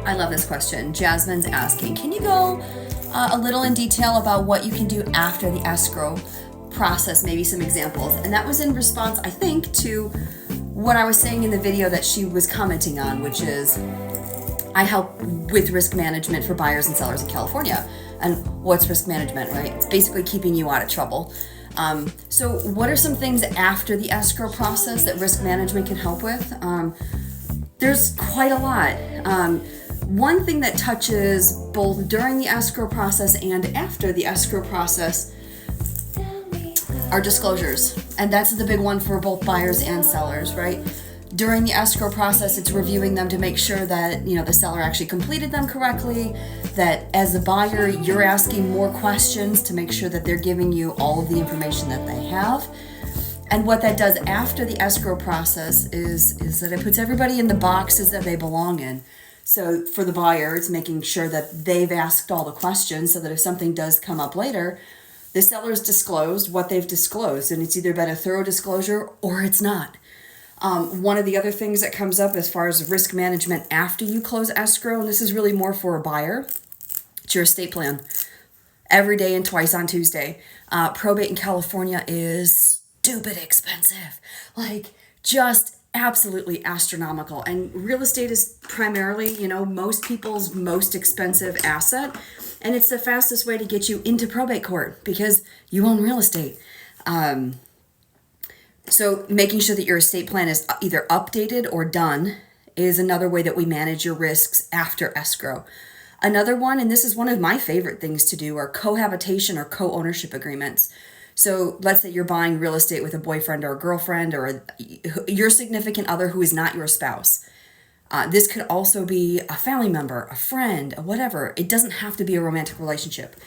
I love this question. Jasmine's asking, can you go a little in detail about what you can do after the escrow process, maybe some examples? And that was in response, I think, to what I was saying in the video that she was commenting on, which is I help with risk management for buyers and sellers in California. And what's risk management, right? It's basically keeping you out of trouble. So what are some things after the escrow process that risk management can help with? There's quite a lot. One thing that touches both during the escrow process and after the escrow process are disclosures. And that's the big one for both buyers and sellers, right? During the escrow process, it's reviewing them to make sure that, the seller actually completed them correctly, that as a buyer, you're asking more questions to make sure that they're giving you all of the information that they have. And what that does after the escrow process is that it puts everybody in the boxes that they belong in. So for the buyer, it's making sure that they've asked all the questions so that if something does come up later, the seller's disclosed what they've disclosed, and it's either been a thorough disclosure or it's not. One of the other things that comes up as far as risk management after you close escrow, and this is really more for a buyer, it's your estate plan. Every day and twice on Tuesday. Probate in California is stupid expensive. Just absolutely astronomical. And real estate is primarily, most people's most expensive asset. And it's the fastest way to get you into probate court because you own real estate. So making sure that your estate plan is either updated or done is another way that we manage your risks after escrow. Another one, and this is one of my favorite things to do, are cohabitation or co-ownership agreements. So let's say you're buying real estate with a boyfriend or a girlfriend or your significant other who is not your spouse. This could also be a family member, a friend, whatever. It doesn't have to be a romantic relationship.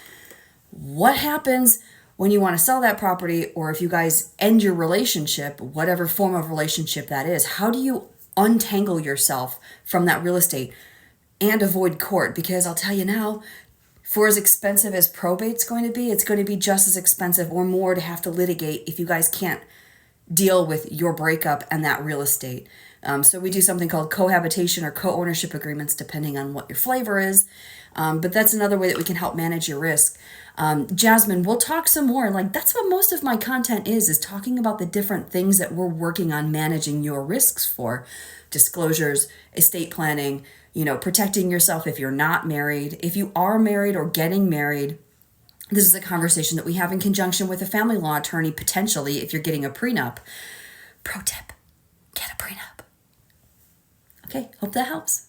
What happens when you want to sell that property, or if you guys end your relationship, whatever form of relationship that is? How do you untangle yourself from that real estate and avoid court? Because I'll tell you now, for as expensive as probate's going to be, it's going to be just as expensive or more to have to litigate if you guys can't deal with your breakup and that real estate. So we do something called cohabitation or co-ownership agreements, depending on what your flavor is. But that's another way that we can help manage your risk. Jasmine, we'll talk some more. That's what most of my content is talking about the different things that we're working on managing your risks for. Disclosures, estate planning, protecting yourself if you're not married. If you are married or getting married, this is a conversation that we have in conjunction with a family law attorney, potentially, if you're getting a prenup. Pro tip, get a prenup. Okay, hope that helps.